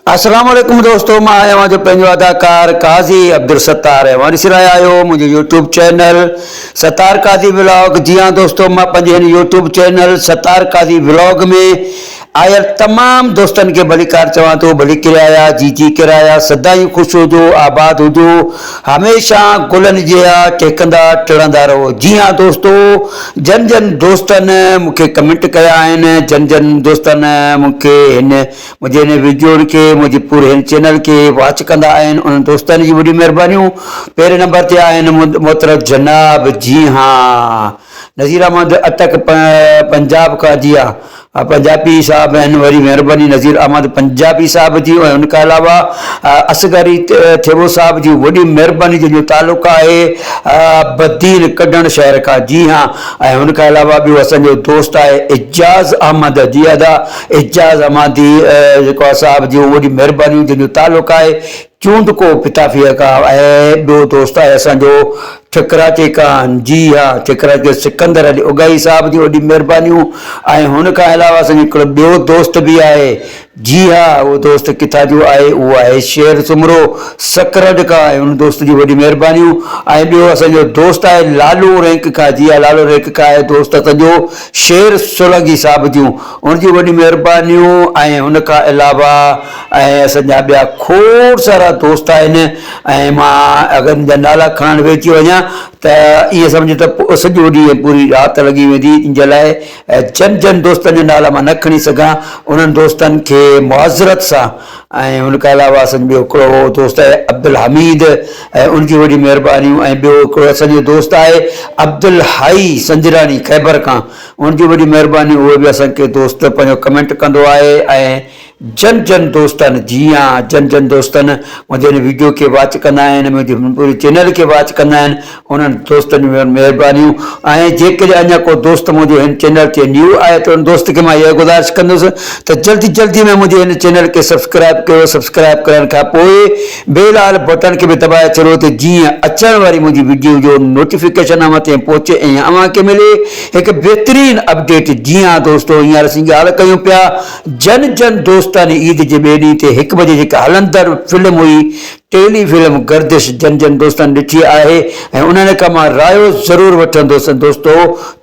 अस्सलाम वालेकुम दोस्तों, मैं आया जो पंहिंजो अदाकार काज़ी अब्दुल सत्तार है वरी रहिया आहियो मुंहिंजो यूट्यूब चैनल सत्तार काज़ी व्लॉग। जी हाँ दोस्तों, मां पंहिंजे हिन यूट्यूब चैनल सत्तार काज़ी व्लॉग में आयल तमाम दोस्तन के भलीकार चवां तो भली किराया जी किराया सदा ही खुश हुजो, आबाद हुजो, हमेशा गुलन जिया टेकंदा टिड़ंदा रहो। जी हाँ दोस्तों, जन जन दोस्तन मुझे कमेंट कया आहिनि, जन जन दोस्तन मुझे मुझे इन वीडियो के मुझे पूरे हिन चैनल के वॉच कंदा आहिनि, उन दोस्तन जी वॾी महिरबानियूं। पहिरें नंबर ते आहिनि मोहतरम जनाब जी हाँ नज़ीर अहमद अटक पंजाब का। जी हाँ पंजाबी साहब हैं, वरी मेहरबानी नज़ीर अहमद पंजाबी साहब जी। उनके अलावा असगरी थेबो साहब जी वही मेहरबानी जो तालुका है बदीन कड्डण शहर का। जी हाँ, उनके अलावा भी असो दोस्त है एजाज अहमद। जी अदा एजाज अहमदी साहब जी वही मेहरबानी जो तालुका है चूंड को पिताफिया का। बो दोस्त है असो ठकराचे खान। जी हाँ ठकराचे सिकंदर अली उगाई साहब जी वही मेहरबानियों। उनके अलावा असो बो दोस्त भी है। जी हाँ वो दोस्त किथा जो है वो है शेर सुमरो सकरड का। उन दोस्त की वही मेहरबानियों। बो असो दोस्त है लालू रैंक का। जी हाँ लालू रैंक का है दोस्त असो शेर सोलंकी साहब जी, उनकी वही मेहरबानियों। उनके अलावा असा बया खोड़ सारा दोस्त हैं। मां अगर इनका नाला खणण वेची वञा तो ये समझ तो सॼो ॾींहुं पूरी रात लगी वेंदी। इन लाइ जन जन दोस्तन जो नाला मां न खणी सघां, उन्हनि दोस्तन के मुआज़रत सां। उनके अलावा असो बो दोस्त है अब्दुल हमीद, उनकी वही मेहरबानियों। बो असो दोस्त है अब्दुल हाई संजरानी खैबर का, उनकी वही मेहरबानी। वो भी असांखे दोस्त पंहिंजो कमेंट कंदो आहे। जन जन दोस्तन जी हाँ जन जन दोस्तन मुझे वीडियो के वॉच कंदा आहिनि, मुझे पूरे चैनल के वॉच कंदा आहिनि, उन्हनि दोस्तन जी मेहरबानियूं। जेकॾहिं अञा को दोस्त मुझे हिन चैनल ते न्यू आहे तो उन दोस्त के मैं यह गुजारिश कंदुसि तो जल्दी जल्दी में मुझे हिन चैनल के सब्सक्राइब कयो। सब्सक्राइब करण खां पोइ बेल वाले बटन के भी दबाए छॾो तो जीअं अचण वारी मुंहिंजी वीडियो जो नोटिफिकेशन मथे पहुचे ऐं अव्हां खे मिले एक बेहतरीन अपडेट। जी हाँ दोस्तों, हींअर असीं ॻाल्हि कयूं पिया जन जन दोस्त ईद के ॿिए ॾींहं ते 1 बजे जेका हलंदड़ फिल्म हुई टेली फिल्म गर्दिश जन जन दोस्तन ॾिठी है। उन्होंने का मां रायो ज़रूर वठंदुसि दोस्तों,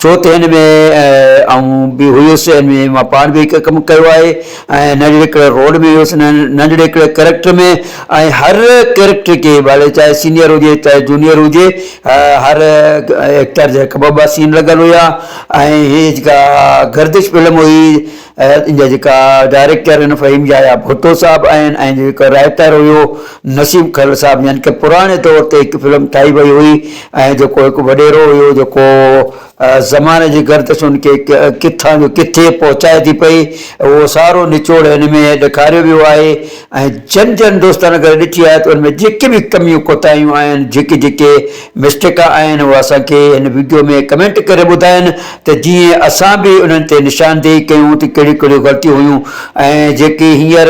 छो तो इनमें भी हुयुसि, इनमें मां पाण भी कम कयो है। नंढड़े रोल में हुयुसि, नंढड़े कैरेक्टर में। हर कैरेक्टर के भले चाहे सीनियर हुए चाहे जूनियर हुए, हर एक्टर जा ॿ सीन लगल हुआ। ये गर्दिश फिल्म हुई इनजा जेका डायरेक्टर इन फिल्म जा भुट्टो साहब आहिनि, राइटर हुयो नसीम खल साहब, यानी कि पुराने तौर ते एक फिल्म ठाही वही हुई। जो एक वडेरो हुयो जो ज़माने की गर्दिश उनके किथा जो किथे पहुँचाए थी पई, वो सारो निचोड़ इनमें ॾेखारियो वियो आहे। जन जन दोस्तन अगर ॾिठी है तो उनमें जेके भी कमियूं कोताहियूं आहिनि, जेके जेके मिस्टेक आहिनि वो असांखे इन वीडियो में कमेंट करे ॿुधाइनि त जीअं असां भी उन्हनि ते निशानदेही कयूं त कहिड़ियूं कहिड़ियूं ग़लतियूं हुयूं। जेके हींअर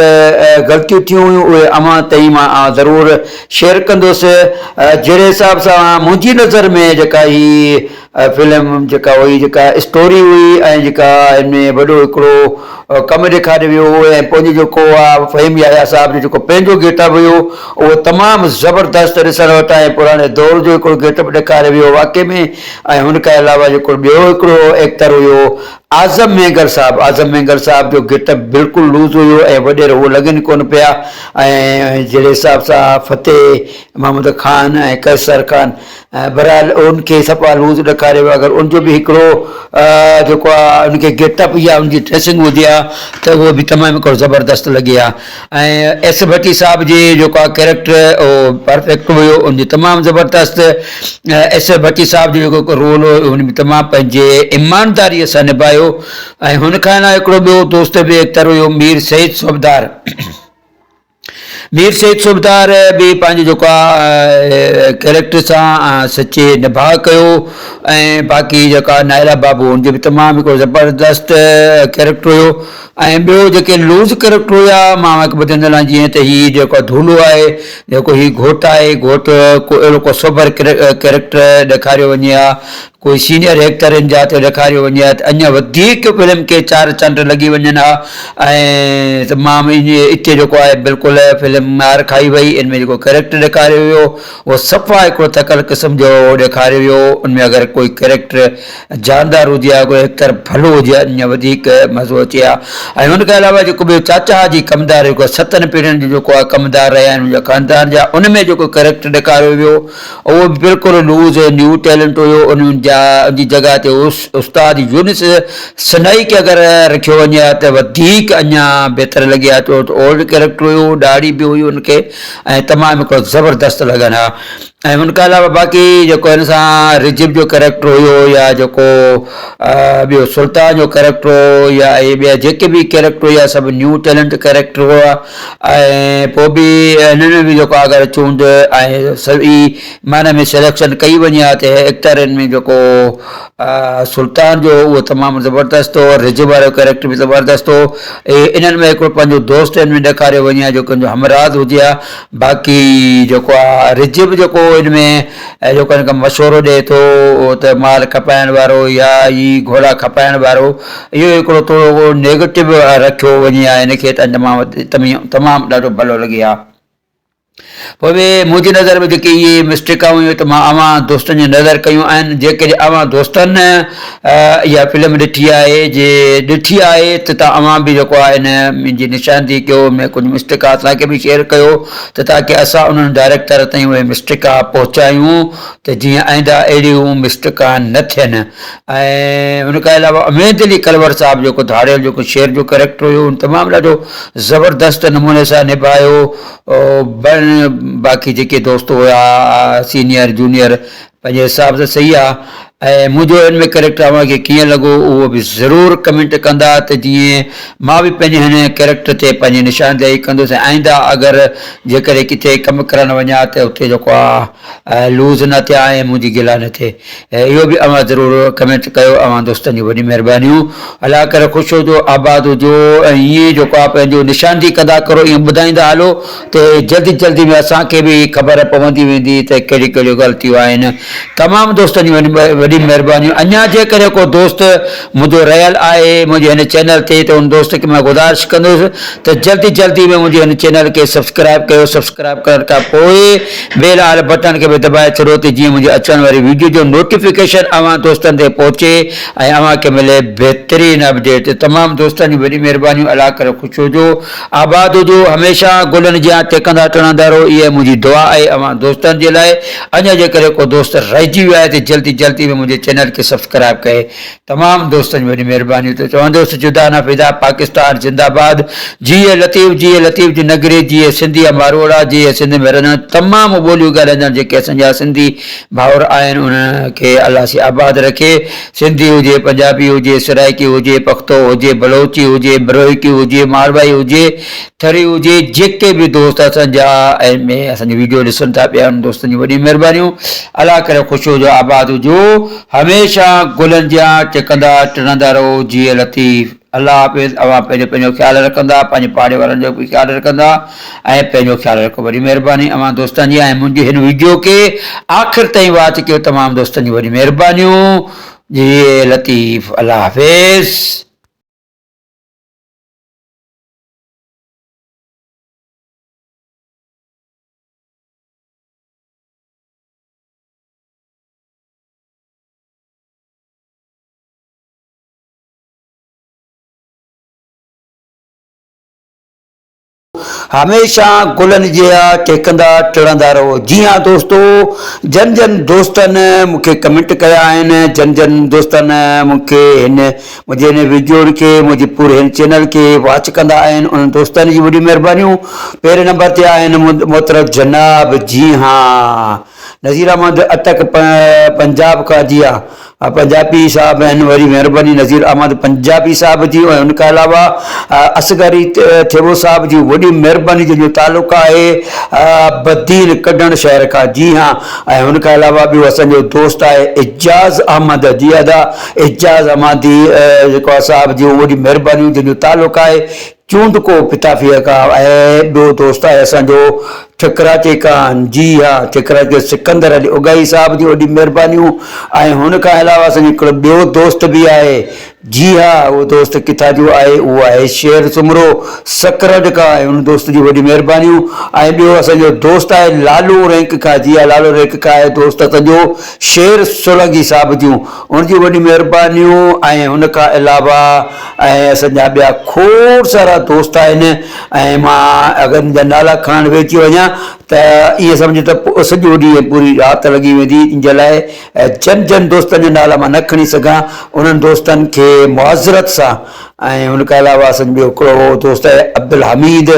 ग़लतियूं थियूं हुयूं उहे अव्हां ताईं मां ज़रूरु शेयर कंदुसि। जहिड़े हिसाब सां मुंहिंजी नज़र में जेका ही फिल्म जेका हुई जेका स्टोरी हुई जेका इनमें वॾो हिकिड़ो कम ॾेखारियो वियो हो ऐं पंहिंजो जेको आहे फ़हीम याहिया साहब जो जेको पंहिंजो गेटअप हुयो उहो तमामु ज़बरदस्त ॾिसण वटि आहे। पुराणे दौर जो हिकिड़ो गेटअप ॾेखारियो वियो वाक़ई में। हुनखे अलावा जेको ॿियो हिकिड़ो एक्टर हुयो आज़म मेंगर साहब, आज़म मेंगर साहब जो गेटअप बिल्कुलु लूज़ हुयो ऐं वॾेर उहो लॻनि कोन पिया। जहिड़े हिसाब सां फ़तेह महमूद खान ऐं कैसर खान बहरहाल उनके सफ़ा लूज़ ॾेखारियो। अगर उनजो भी हिकिड़ो जेको आहे उनखे गेटअप या उनकी ड्रेसिंग हुजे आहे त उहो बि तमामु हिकिड़ो ज़बरदस्त लॻे आहे। एस भट्टी साहब जी जेको कैरेक्टर उहो परफेक्ट हुयो, उनजी तमामु ज़बरदस्त। एस भट्टी साहब जो जेको रोल हुयो उन तमामु पंहिंजे ईमानदारीअ सां निभायो। हुनखां अलावा हिकिड़ो ॿियो दोस्त भी एक्टर हुयो मीर सईद सूबेदार। मीर सईद सूबेदार भी पंहिंजो जेको कैरेक्टर सां सचे निभा कयो। बाक़ी जेका नायरा बाबू उनजो भी तमामु हिकिड़ो ज़बरदस्त कैरेक्टर हुयो। ॿियो जेके लूज़ कैरेक्टर हुआ मां ॿुधंदड़ आहियां जीअं त हीउ जेको धूलो आहे, जेको हीउ घोट आहे, घोट को अहिड़ो को सोबर कैरेक्टर ॾेखारियो वञे हा, कोई सीनियर एक्टरनि जा ते ॾेखारियो वञे त अञा वधीक फिल्म खे चार चंड लॻी वञनि हा ऐं तमामु हिते जेको आहे बिल्कुलु फिल्म मार खाई वई। इन में जेको कैरेक्टर ॾेखारियो वियो उहो सफ़ा हिकिड़ो तकल क़िस्म जो ॾेखारियो वियो। उनमें अगरि कोई कैरेक्टर जानदार हुजे हा, कोई एक्टर भलो हुजे हा, अञा वधीक मज़ो अचे हा। ऐं हुन खां अलावा जेको ॿियो चाचा हाजी कमदार जेको 7 पीढ़ियुनि जो जेको आहे कमदार रहिया आहिनि मुंहिंजा ख़ानदान जा, उन में जेको कैरेक्टर ॾेखारियो वियो उहो बिल्कुलु लूज़ न्यू टैलेंट हुयो। उन्हनि जी जॻह ते उस्ताद यूनिस सनाई खे अगरि रखियो वञे हा त वधीक अञा बहितर लॻे हा। छो त ओल्ड कैरेक्टर हुयो, ॾाढ़ी बि हुई हुनखे ऐं तमामु हिकिड़ो ज़बरदस्तु लॻनि हा। ऐं हुन खां अलावा बाक़ी जेको हिन सां रिजिब जो कैरेक्टर हुयो या जेको ॿियो सुल्तान जो कैरेक्टर हो या इहे ॿिया जेके बि कैरेक्टर हुआ सभु न्यू टैलेंट कैरेक्टर हुआ। ऐं पोइ बि हिननि में बि जेको अगरि चूंड ऐं सही माना में सिलेक्शन कई वञे हा त एक्टरनि में जेको सुल्तान जो उहो तमामु ज़बरदस्त हो, रिजिब वारो कैरेक्टर बि ज़बरदस्त हो। इन्हनि में हिकिड़ो पंहिंजो दोस्त हिन में ॾेखारियो वञे हा जेको हमराज हुजे हा। बाक़ी जेको आहे रिजिब जेको हिन में जेको हिन खां मशवरो ॾिए थो त माल खपाइण वारो या ई घोड़ा खपाइण वारो, इहो हिकिड़ो थोरो नेगेटिव रखियो वञे हा हिनखे त तमामु ॾाढो भलो लॻे हा। पोइ बि मुंहिंजी नज़र में जेके इहे मिस्टेकां हुयूं त मां अवां दोस्तनि जी नज़र कयूं आहिनि। जेकॾहिं अवां दोस्तनि इहा फिल्म ॾिठी आहे त तव्हां बि जेको आहे हिन मुंहिंजी निशानदी कयो, में कुझु मिस्टेक आहे असांखे बि शेयर कयो त ताकी असां उन्हनि डायरेक्टर ताईं उहे मिस्टेकां पहुचायूं त जीअं आईंदा अहिड़ियूं मिस्टेकां न थियनि। ऐं हुन खां अलावा उमेद अली कलवर साहिबु जेको धाड़ियल जेको शेर जो कैरेक्टर हुयो उन तमामु ॾाढो ज़बरदस्त नमूने सां निभायो। बाक़ी जेके दोस्त हुआ सीनियर जूनियर पंहिंजे हिसाब सां सही आहे। ऐं मुंहिंजो हिन में कैरेक्टर अव्हांखे कीअं लॻो उहो बि ज़रूरु कमेंट कंदा त जीअं मां बि पंहिंजे हिन कैरेक्टर ते पंहिंजी निशानदेही कंदुसि। आईंदा अगरि जेकॾहिं किथे कमु करणु वञा त उते जेको आहे लूज़ न थिया ऐं मुंहिंजी गिला न थिए। इहो बि अव्हां ज़रूरु कमेंट कयो। अव्हां दोस्तनि जी वॾी महिरबानियूं। अलाह करे ख़ुशि हुजो, आबाद हुजो ऐं ईअं जेको आहे पंहिंजो निशानदी कंदा करो, ईअं ॿुधाईंदा हलो त जल्दी जल्दी में असांखे बि ख़बर पवंदी वेंदी त कहिड़ियूं कहिड़ियूं ग़लतियूं आहिनि। तमामु दोस्तनि जी वॾी महिरबानी। अञा जेकॾहिं को दोस्त मुंहिंजो रहियल आहे मुंहिंजे हिन चैनल ते त उन दोस्त खे मां गुज़ारिश कंदुसि त जल्दी जल्दी में मुंहिंजे हिन चैनल खे सब्सक्राइब कयो। सब्सक्राइब करण खां पोइ बेल वारे बटन खे बि दॿाए छॾियो त जीअं मुंहिंजे अचण वारी वीडियो जो नोटिफिकेशन अव्हां दोस्तनि ते पहुचे ऐं अव्हांखे मिले बहितरीन अपडेट। तमामु दोस्तनि जी वॾी महिरबानी। अलाह करे ख़ुशि हुजो, आबाद हुजो, हमेशह गुलनि जा टेकंदा टणंदा रहो, इहा मुंहिंजी दुआ आहे अव्हां दोस्तनि जे लाइ। अञा जेकॾहिं को दोस्त रहिजी वियो आहे त जल्दी जल्दी में मुंहिंजे चैनल खे सब्सक्राइब कये। तमामु दोस्तनि जी वॾी महिरबानी। त चवंदुसि जुदा न फिदा, पाकिस्तान जिंदाबाद, जीए लतीफ़ जी नगरी, जीए सिंधी मारोड़ा, जीए सिंध में रहंदड़ तमामु ॿोलियूं ॻाल्हाईंदड़ जेके असांजा सिंधी भाउर आहिनि उनखे अलाह से आबाद रखे। सिंधी हुजे, पंजाबी हुजे, सराइकी हुजे, पख्तो हुजे, बलोची हुजे, बरोइकी हुजे, मारवाई हुजे, थरी हुजे, जेके बि दोस्त असांजा में असांजी वीडियो ॾिसनि था पिया उन दोस्तनि जी वॾी महिरबानियूं। अलाह करे ख़ुशि हुजो, आबाद हुजो, हमेशह गुलनि जा टिकंदा टणंदा रहो। जीअं लतीफ़। अलाह हाफ़िज़। अव्हां पंहिंजो ख़्यालु रखंदा, पंहिंजे पाड़े वारनि जो बि ख़्यालु रखंदा ऐं पंहिंजो ख़्यालु रखो। वॾी महिरबानी अव्हां दोस्तनि जी। ऐं मुंहिंजी हिन वीडियो खे आख़िर ताईं वाच कयो। तमामु दोस्तनि जी वॾी महिरबानियूं। जीअं लतीफ़। अलाह हाफ़िज़। हमेशह गुलनि जा टेकंदा टणंदा रहो। जी हाँ दोस्तो, जन जन दोस्तनि मूंखे कमेंट कया आहिनि, जन जन दोस्तनि मूंखे मुंहिंजे हिन वीडियो खे, मुंहिंजे पूरे हिन चैनल खे वॉच कंदा आहिनि, उन्हनि दोस्तनि जी वॾी महिरबानियूं। पहिरें नंबर ते आहिनि मोहतरम जनाब, जी हाँ, नज़ीर अहमद अटक पंजाब खां। जी हाँ, पंजाबी साहब आहिनि, वरी महिरबानी नज़ीर अहमद पंजाबी साहब जी। ऐं उनखां अलावा असगरी थेबो साहब जी वॾी महिरबानी, जंहिंजो तालुक़ु आहे बदीन कढण शहर खां। जी हाँ, ऐं उनखां अलावा ॿियो असांजो दोस्त आहे एजाज़ अहमद। जी अदा एजाज़ अहमदी जेको आहे साहब जी वॾी महिरबानी, जंहिंजो तालुक़ु आहे चूंड को पिताफीअ खां। ऐं ॿियो दोस्त आहे असांजो ठकराचे खां। जी हाँ, ठकराचे सिकंदर अली उगाई साहब जी वॾी महिरबानियूं। ऐं हुन खां अलावा असांजो हिकिड़ो ॿियो दोस्त बि आहे। जी हाँ, उहो दोस्त किथां जो आहे, उहो आहे शेर सुमरो सकरड खां। उन दोस्त जी वॾी महिरबानियूं। ऐं ॿियो असांजो दोस्त आहे लालू रैंक खां। जी हाँ, लालू रैंक खां आहे दोस्त असांजो शेर सोलंकी साहिब जूं, उनजी वॾी महिरबानियूं। ऐं हुन खां अलावा ऐं असांजा ॿिया खोड़ सारा दोस्त आहिनि। ऐं मां अगरि मुंहिंजा नाला खणणु वेठी वञा त ईअं सम्झो त सॼो ॾींहुं पूरी राति लॻी वेंदी। इन जे लाइ जन दोस्तनि जा नाला मां न खणी सघां, उन्हनि दोस्तनि खे मुआज़रत सां। ऐं हुन खां अलावा असांजो ॿियो हिकिड़ो दोस्त आहे अब्दुल हमीद,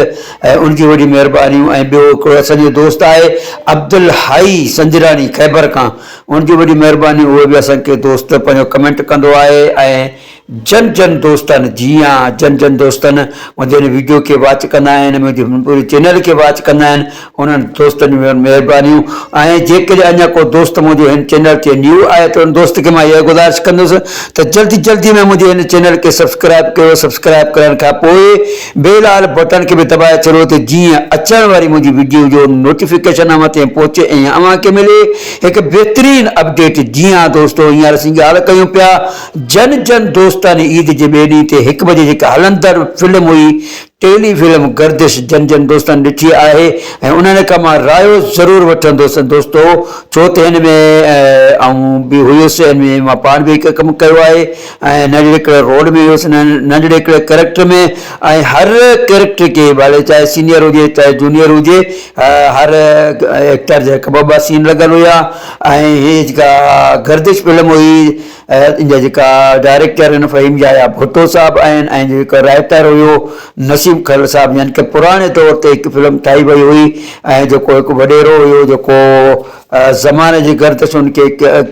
ऐं उनजी वॾी महिरबानियूं। ऐं ॿियो हिकिड़ो असांजो दोस्त आहे अब्दुल हाई संजरानी खैबर खां, उनजी वॾी महिरबानी। उहे बि असांखे दोस्त पंहिंजो कमेंट कंदो आहे। ऐं जन दोस्तनि, जी हाँ, जन दोस्तनि मुंहिंजे हिन वीडियो खे वॉच कंदा आहिनि, मुंहिंजे पूरे चैनल खे वॉच कंदा आहिनि, उन्हनि दोस्तनि जी महिरबानियूं। ऐं जेकॾहिं अञा को दोस्त मुंहिंजो हिन चैनल ते न्यू आहे त उन दोस्त खे मां इहा गुज़ारिश कंदुसि त जल्दी में मुंहिंजे हिन चैनल खे सब्सक्राइब कयो। सब्सक्राइब करण खां पोइ बेल वाल बटन खे बि दॿाए छॾियो त जीअं अचण वारी मुंहिंजी वीडियो जो नोटिफिकेशन मथे पहुचे ऐं अव्हांखे मिले हिकु बहितरीनु अपडेट। जी हाँ दोस्तो, हींअर असीं ॻाल्हि कयूं पिया जन दोस्तनि ईद जे ॿिए ॾींहं ते 1 बजे जेका हलंदड़ फिल्म हुई, टेली फिल्म गर्दिश, जन दोस्तनि ॾिठी आहे। ऐं उन्हनि खां मां रायो ज़रूरु वठंदुसि दोस्तो, छो त हिन में ऐं बि हुयुसि, हिन में मां पाण बि हिकु कमु कयो आहे। ऐं नंढड़े हिकिड़े रोल में हुयुसि, नंढड़े हिकिड़े कैरेक्टर में। ऐं हर कैरेक्टर खे भले चाहे सीनियर हुजे चाहे जूनियर हुजे, हर एक्टर जा हिकु ॿ सीन लॻल हुया। ऐं हीअ जेका गर्दिश फिल्म हुई, इन जा जेका डायरेक्टर आहिनि फ़हीम जाया भुट्टो साहिबु आहिनि, ऐं जेको राइटर हुयो नसीम खल साहिबु, यानी कि पुराणे तौर ते हिकु फिल्म ठाही वई हुई। ऐं जेको हिकु वॾेरो हुयो जेको ज़माने जी गर्दिश उनखे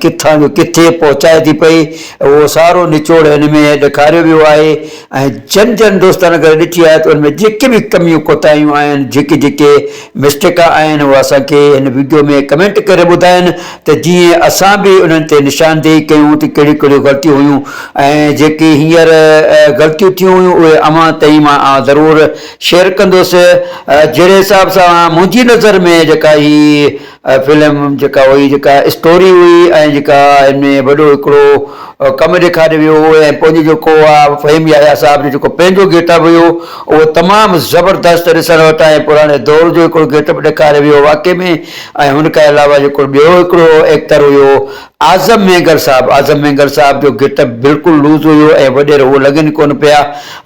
किथां जो किथे पहुचाए थी पई, उहो सारो निचोड़ हिन में ॾेखारियो वियो आहे। ऐं जन दोस्तनि अगरि ॾिठी आहे त उनमें जेके बि कमियूं कोताहियूं आहिनि, जेके मिस्टेक आहिनि, उहे असांखे हिन वीडियो में कमेंट करे ॿुधाइनि त जीअं असां बि उन्हनि ते निशानदेही कयूं त कहिड़ियूं ग़लतियूं हुयूं। ऐं जेके हींअर ग़लतियूं थियूं हुयूं उहे अव्हां ताईं मां ज़रूरु शेयर कंदुसि। जहिड़े हिसाब सां मुंहिंजी नज़र में जेका ही फिल्म जेका हुई, जेका स्टोरी हुई, ऐं जेका हिन में वॾो हिकिड़ो कमु ॾेखारियो वियो हो, ऐं पंहिंजो जेको आहे फ़हीम याया साहिब जो जेको पंहिंजो गेटअप हुयो उहो तमामु ज़बरदस्त ॾिसण वटि आहे। पुराणे दौर जो हिकिड़ो गेटअप ॾेखारियो वियो वाक़ई में। ऐं हुन खां अलावा जेको ॿियो हिकिड़ो एक्टर हुयो आज़म मेंगर साहिब जो गेटअप बिल्कुलु लूज़ हुयो ऐं वॾेर उहो लॻनि कोन पिया।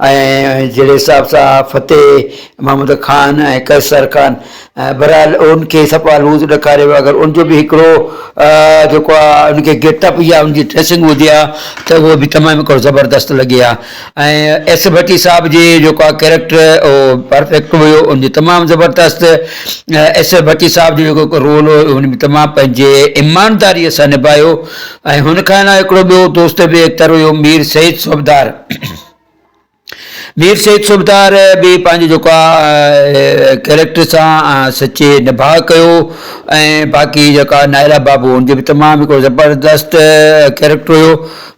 ऐं जहिड़े हिसाब सां फतेह महमूद ख़ान ऐं कैसर ख़ान, बहरहाल उनखे सफ़ा लूज़ ॾेखारियो वियो। अगरि उनजो बि हिकिड़ो जेको आहे उनखे गेटअप या उनजी ड्रेसिंग हुजे आहे त उहो बि तमामु हिकिड़ो ज़बरदस्त लॻे आहे। ऐं एस भट्टी साहिब जी जेको आहे कैरेक्टर उहो परफेक्ट हुयो, उनजी तमामु ज़बरदस्त। एस भट्टी साहिब जो जेको रोल हुयो हुन में तमामु पंहिंजे ईमानदारीअ सां निभायो। ऐं हुन खां अलावा हिकिड़ो ॿियो दोस्त बि एक्टर हुयो मीर सईद सूबेदार बि पंहिंजो जेको आहे कैरेक्टर सां सचे निभा कयो। ऐं बाक़ी जेका नायरा बाबू उनजो बि तमामु हिकिड़ो ज़बरदस्त कैरेक्टर हुयो।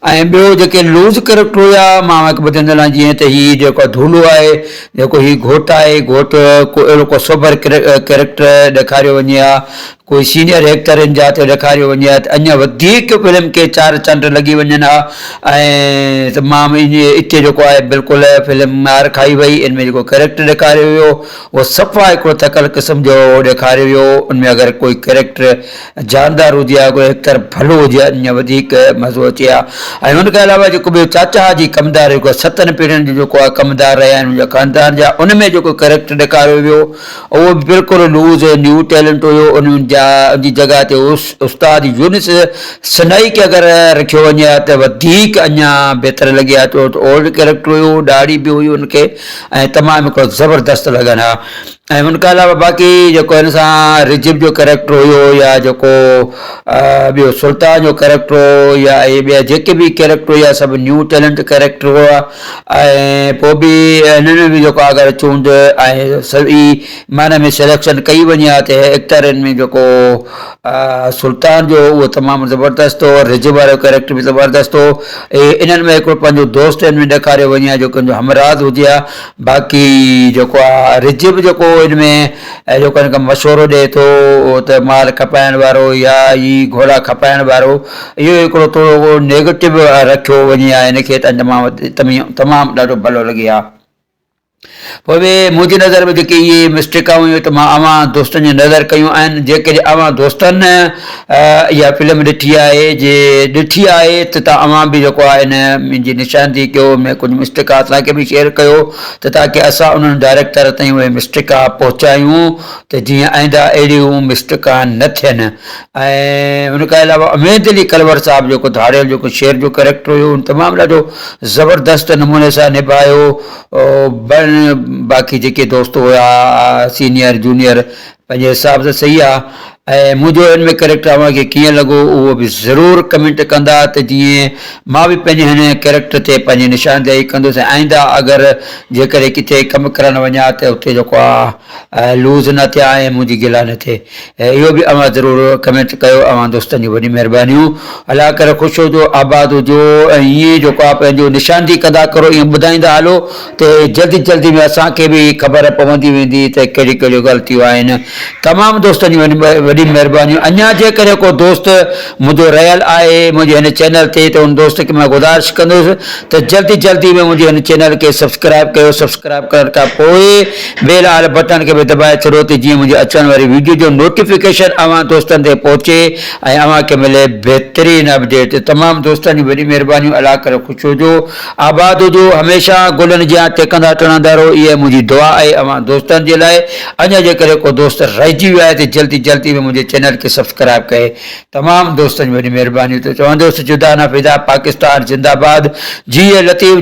ऐं ॿियो जेके लूज़ कैरेक्टर हुया, मां हिकु ॿुधंदड़ आहियां जीअं त हीअ जेको धूलो आहे, जेको हीअ घोट आहे, घोट को अहिड़ो को सोबर कैरेक्टर ॾेखारियो वञे हा, कोई सीनियर एक्टरनि जा ते ॾेखारियो वञे हा त अञा वधीक फिल्म खे चार चंड लॻी वञनि हा। ऐं तमामु हिते जेको आहे बिल्कुलु फिल्म मार खाई वई। इन में जेको कैरेक्टर ॾेखारियो वियो उहो सफ़ा हिकिड़ो तकल क़िस्म जो ॾेखारियो वियो। उनमें अगरि कोई कैरेक्टर जानदार हुजे हा, कोई एक्टर भलो हुजे हा, अञा वधीक मज़ो अचे हा। ऐं हुन खां अलावा जेको ॿियो चाचा हाजी कमदार, जेको 7 पीढ़ियुनि जो जेको आहे कमदार रहिया आहिनि मुंहिंजा ख़ानदान जा, उन में जेको कैरेक्टर ॾेखारियो वियो उहो बि बिल्कुलु लूज़ न्यू टैलेंट हुयो। उनजी जॻह ते उस्ताद यूनिस सनाई खे अगरि रखियो वञे हा त वधीक अञा बहितर लॻे हा। छो त ओल्ड कैरेक्टर हुयो, ॾाढ़ी बि हुई उनखे, ऐं तमामु हिकिड़ो ज़बरदस्त लॻनि हा। ऐं हुन खां अलावा बाक़ी जेको हिन सां रिजिब जो कैरेक्टर हुयो, या जेको ॿियो सुल्तान जो कैरेक्टर हो, या इहे ॿिया जेके बि कैरेक्टर हुया सभु न्यू टैलेंट कैरेक्टर हुआ। ऐं पोइ बि हिननि में बि जेको अगरि चूंड ऐं सही माना में सिलेक्शन कई वञे हा त एक्टरनि में जेको सुल्तान जो उहो तमामु ज़बरदस्त हो, रिजिब वारो कैरेक्टर बि ज़बरदस्त हो। इन्हनि में हिकिड़ो पंहिंजो दोस्त हिन में ॾेखारियो वञे हा जेको हमराज हुजे हा। बाक़ी जेको आहे रिजिब जेको इनमें जेको मशवरो ॾिए थो त माल खपाइण वारो या ई घोड़ा खपाइण वारो, इहो हिकिड़ो थोरो नेगेटिव रखियो वञे आहे। हिनखे तमामु ॾाढो भलो लॻे हा। पोइ बि मुंहिंजी नज़र में जेके इहे मिस्टेकां हुयूं त मां अवां दोस्तनि जी नज़र कयूं आहिनि। जेकॾहिं अवां दोस्तनि इहा फिल्म ॾिठी आहे, जे ॾिठी आहे त तव्हां अवां बि जेको आहे हिन मुंहिंजी निशानदी कयो, में कुझु मिस्टेका असांखे बि शेयर कयो त ताकी असां उन्हनि डायरेक्टर ताईं उहे मिस्टेका पहुचायूं त जीअं आईंदा अहिड़ियूं मिस्टेका न थियनि। ऐं हुनखां अलावा उमेद अली कलवर साहिबु जेको धाड़ियल जेको शेर जो कैरेक्टर हुयो उन तमामु ॾाढो ज़बरदस्त नमूने सां निभायो। बाक़ी जेके दोस्त हुआ सीनियर जूनियर पंहिंजे हिसाब सां सही आहे। ऐं मुंहिंजो हिन में कैरेक्टर अव्हांखे कीअं लॻो उहो बि ज़रूरु कमेंट कंदा त जीअं मां बि पंहिंजे हिन कैरेक्टर ते पंहिंजी निशानदेही कंदुसि। आईंदा अगरि जेकॾहिं किथे कमु करणु वञा त उते जेको आहे लूज़ न थिया ऐं मुंहिंजी गिला न थिए। इहो बि अव्हां ज़रूरु कमेंट कयो। अव्हां दोस्तनि जी वॾी महिरबानियूं। अलाह करे ख़ुशि हुजो, आबाद हुजो ऐं ईअं जेको आहे पंहिंजो निशानदी कंदा करो, ईअं ॿुधाईंदा हलो त जल्दी जल्दी में असांखे बि ख़बर पवंदी वेंदी त कहिड़ियूं कहिड़ियूं ग़लतियूं आहिनि। तमामु दोस्तनि जी वॾी महिरबानी। अञा जेकॾहिं को दोस्त मुंहिंजो रहियल आहे मुंहिंजे हिन चैनल ते त उन दोस्त खे मां गुज़ारिश कंदुसि त जल्दी जल्दी में मुंहिंजे हिन चैनल खे सब्सक्राइब कयो। सब्सक्राइब करण खां पोइ बेल वारे बटन खे बि दॿाए छॾियो त जीअं मुंहिंजे अचण वारी वीडियो जो नोटिफिकेशन अव्हां दोस्तनि ते पहुचे ऐं अव्हांखे मिले बहितरीन अपडेट। तमामु दोस्तनि जी वॾी महिरबानी। अलाह करे ख़ुशि हुजो, आबाद हुजो, हमेशह गुलनि जा टेकंदा टणंदा रहो। इहा मुंहिंजी दुआ आहे अव्हां दोस्तनि जे लाइ। अञा जेकॾहिं को दोस्त रहिजी वियो आहे त जल्दी जल्दी में मुंहिंजे चैनल खे सब्सक्राइब कये। तमामु दोस्तनि जी वॾी महिरबानी। त चवंदुसि जुदा न फिदा, पाकिस्तान जिंदाबाद। जीअं लतीफ़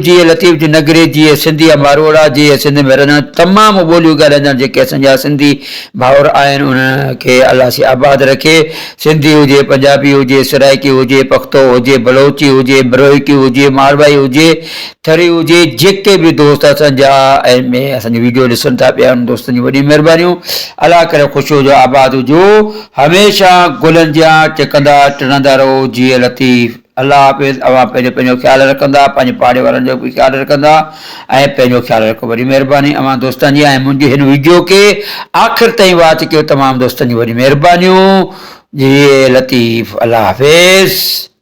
जी नगरी, जीअं सिंधी मारवाड़ा, जीअं सिंध में रहंदा तमामु ॿोलियूं ॻाल्हाईंदा जेके असांजा सिंधी भाउर आहिनि उनखे अलाह से आबाद रखे। सिंधी हुजे, पंजाबी हुजे, सराइकी हुजे, पख्तो हुजे, बलोची हुजे, बरोइकी हुजे, मारवाई हुजे, थरी हुजे, जेके बि दोस्त असांजा में असांजी वीडियो ॾिसनि था पिया उन दोस्तनि जी वॾी महिरबानियूं। अलाह करे ख़ुशि हुजो, आबाद हुजो, हमेशह गुलनि जा टिकंदा टणंदा रहो। जीअं लतीफ़। अलाह हाफ़िज़। अव्हां पंहिंजो ख़्यालु रखंदा, पंहिंजे पाड़े वारनि जो बि ख़्यालु रखंदा ऐं पंहिंजो ख़्यालु रखो। वॾी महिरबानी अव्हां दोस्तनि जी। ऐं मुंहिंजी हिन वीडियो खे आख़िर ताईं वाच कयो। तमामु दोस्तनि जी वॾी महिरबानियूं। जीअं लतीफ़। अलाह हाफ़िज़।